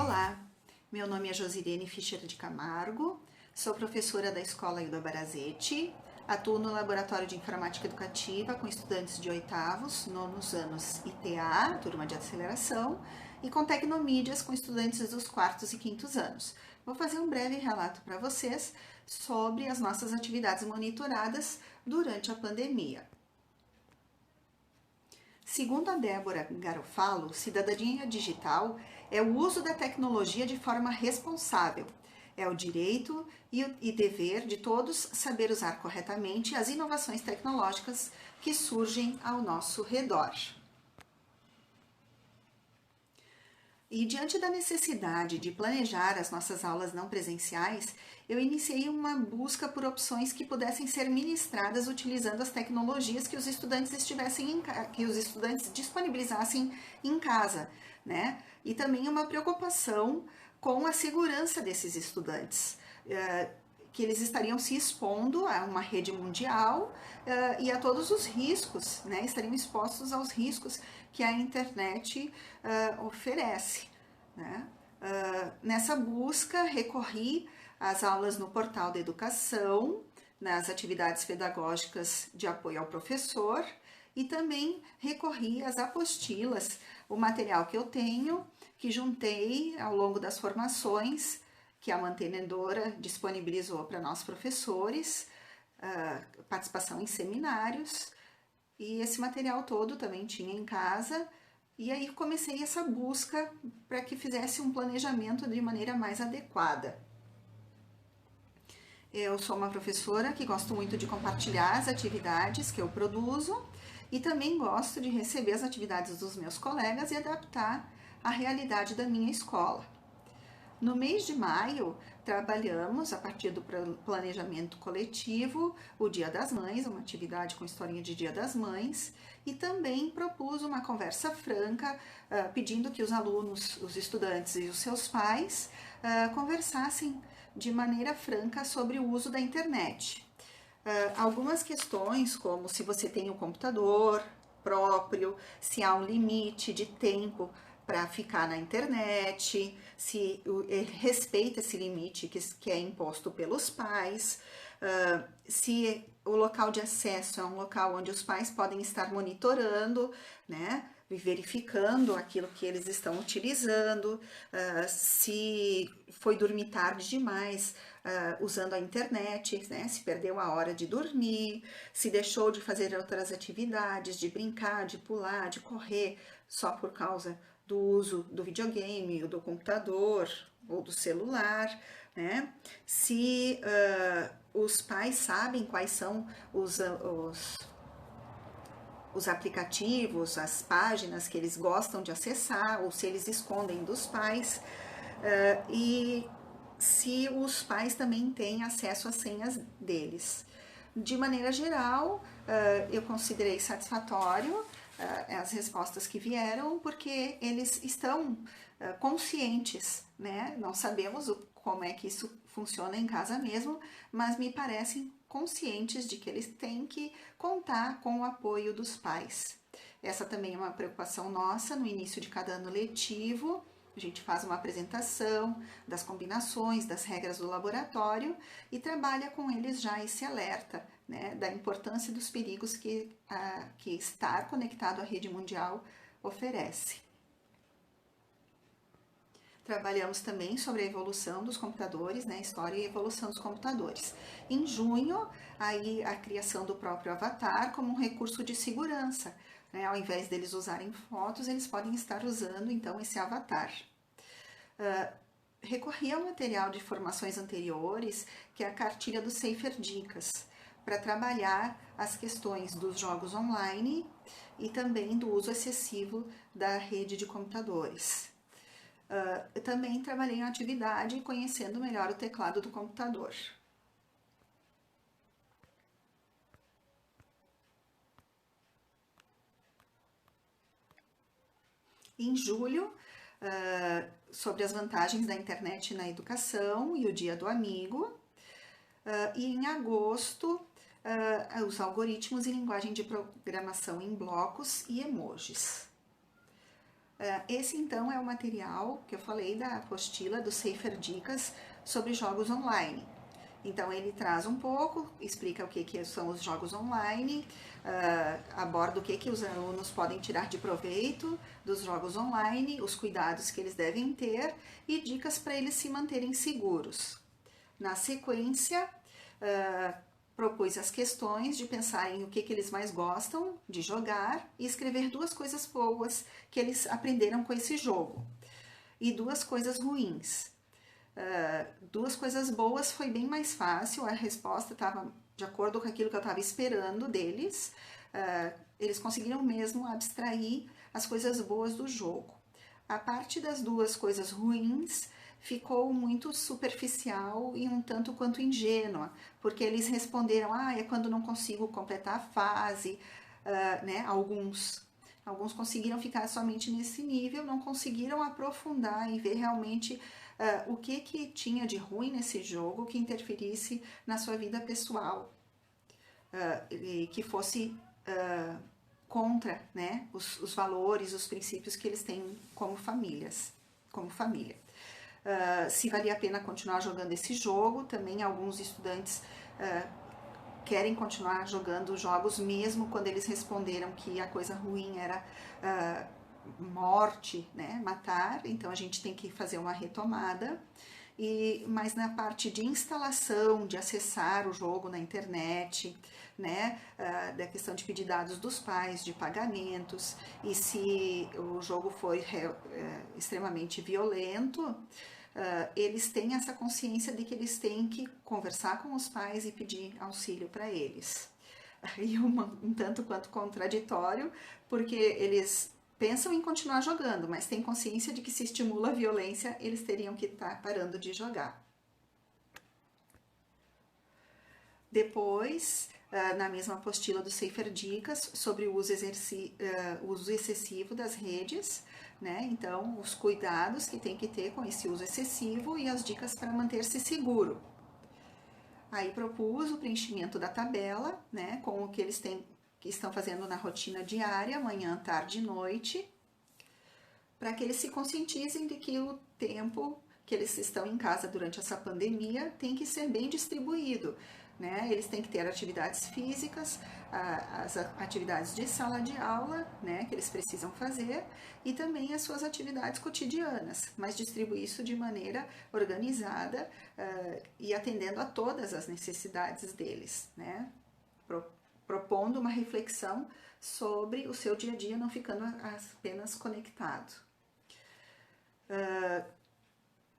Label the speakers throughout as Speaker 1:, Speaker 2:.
Speaker 1: Olá, meu nome é Josilene Fischer de Camargo, sou professora da Escola Hilda Barazete, atuo no Laboratório de Informática Educativa com estudantes de oitavos, nonos anos ITA, turma de aceleração, e com Tecnomídias com estudantes dos quartos e quintos anos. Vou fazer um breve relato para vocês sobre as nossas atividades monitoradas durante a pandemia. Segundo a Débora Garofalo, cidadania digital é o uso da tecnologia de forma responsável. É o direito e dever de todos saber usar corretamente as inovações tecnológicas que surgem ao nosso redor. E diante da necessidade de planejar as nossas aulas não presenciais, eu iniciei uma busca por opções que pudessem ser ministradas utilizando as tecnologias que os estudantes disponibilizassem em casa, né? E também uma preocupação com a segurança desses estudantes, que eles estariam se expondo a uma rede mundial e a todos os riscos, né? Estariam expostos aos riscos que a internet oferece, né? Nessa busca, recorri às aulas no Portal da Educação, nas atividades pedagógicas de apoio ao professor e também recorri às apostilas, o material que eu tenho, que juntei ao longo das formações que a mantenedora disponibilizou para nós professores, participação em seminários, e esse material todo também tinha em casa, e aí comecei essa busca para que fizesse um planejamento de maneira mais adequada. Eu sou uma professora que gosto muito de compartilhar as atividades que eu produzo e também gosto de receber as atividades dos meus colegas e adaptar à realidade da minha escola. No mês de maio, trabalhamos, a partir do planejamento coletivo, o Dia das Mães, uma atividade com historinha de Dia das Mães, e também propus uma conversa franca, pedindo que os alunos, os estudantes e os seus pais conversassem de maneira franca sobre o uso da internet. Algumas questões, como se você tem um computador próprio, se há um limite de tempo para ficar na internet, se respeita esse limite que é imposto pelos pais, se o local de acesso é um local onde os pais podem estar monitorando, né, verificando aquilo que eles estão utilizando, se foi dormir tarde demais usando a internet, né, se perdeu a hora de dormir, se deixou de fazer outras atividades, de brincar, de pular, de correr, só por causa do uso do videogame, do computador ou do celular, né? Se os pais sabem quais são os aplicativos, as páginas que eles gostam de acessar, ou se eles escondem dos pais, e se os pais também têm acesso às senhas deles. De maneira geral, eu considerei satisfatório as respostas que vieram, porque eles estão conscientes, né? Não sabemos como é que isso funciona em casa mesmo, mas me parecem conscientes de que eles têm que contar com o apoio dos pais. Essa também é uma preocupação nossa no início de cada ano letivo. A gente faz uma apresentação das combinações, das regras do laboratório e trabalha com eles já esse alerta, né, da importância dos perigos que estar conectado à rede mundial oferece. Trabalhamos também sobre a evolução dos computadores, né, história e evolução dos computadores. Em junho, aí a criação do próprio avatar como um recurso de segurança, né, ao invés deles usarem fotos, eles podem estar usando então esse avatar. Recorri ao material de formações anteriores, que é a cartilha do Safer Dicas, para trabalhar as questões dos jogos online e também do uso excessivo da rede de computadores. Eu também trabalhei em atividade conhecendo melhor o teclado do computador. Em julho, sobre as vantagens da internet na educação e o Dia do Amigo. E em agosto, os algoritmos e linguagem de programação em blocos e emojis. Esse então é o material que eu falei da apostila do Safer Dicas sobre jogos online. Então ele traz um pouco, explica o que são os jogos online, aborda o que os alunos podem tirar de proveito dos jogos online, os cuidados que eles devem ter e dicas para eles se manterem seguros. Na sequência, propus as questões de pensar em o que eles mais gostam de jogar e escrever 2 coisas boas que eles aprenderam com esse jogo e 2 coisas ruins. 2 coisas boas foi bem mais fácil, a resposta estava de acordo com aquilo que eu estava esperando deles, eles conseguiram mesmo abstrair as coisas boas do jogo. A parte das 2 coisas ruins ficou muito superficial e um tanto quanto ingênua, porque eles responderam, é quando não consigo completar a fase, né? Alguns conseguiram ficar somente nesse nível, não conseguiram aprofundar e ver realmente o que tinha de ruim nesse jogo que interferisse na sua vida pessoal, e que fosse contra, né, os valores, os princípios que eles têm como família. Se valia a pena continuar jogando esse jogo, também alguns estudantes querem continuar jogando jogos mesmo quando eles responderam que a coisa ruim era morte, né, matar, então a gente tem que fazer uma retomada. Mas na parte de instalação, de acessar o jogo na internet, né, da questão de pedir dados dos pais, de pagamentos, e se o jogo foi extremamente violento, eles têm essa consciência de que eles têm que conversar com os pais e pedir auxílio para eles. E um tanto quanto contraditório, porque eles pensam em continuar jogando, mas têm consciência de que se estimula a violência, eles teriam que estar parando de jogar. Depois, na mesma apostila do Safer Dicas, sobre o uso excessivo das redes, né? Então, os cuidados que tem que ter com esse uso excessivo e as dicas para manter-se seguro. Aí propus o preenchimento da tabela, né, com o que eles que estão fazendo na rotina diária, manhã, tarde e noite, para que eles se conscientizem de que o tempo que eles estão em casa durante essa pandemia tem que ser bem distribuído, né? Eles têm que ter atividades físicas, as atividades de sala de aula, né, que eles precisam fazer, e também as suas atividades cotidianas, mas distribuir isso de maneira organizada e atendendo a todas as necessidades deles, né? Propondo uma reflexão sobre o seu dia a dia, não ficando apenas conectado.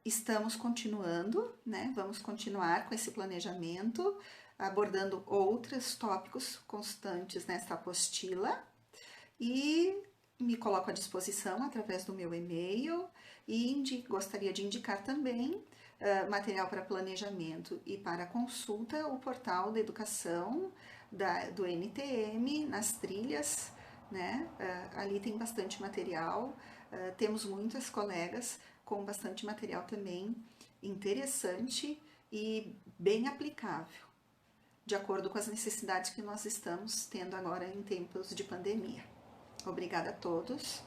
Speaker 1: Estamos continuando, né? Vamos continuar com esse planejamento, abordando outros tópicos constantes nesta apostila e me coloco à disposição através do meu e-mail e gostaria de indicar também material para planejamento e para consulta, o portal da educação do NTM, nas trilhas, né? Ali tem bastante material, temos muitas colegas com bastante material também interessante e bem aplicável, de acordo com as necessidades que nós estamos tendo agora em tempos de pandemia. Obrigada a todos.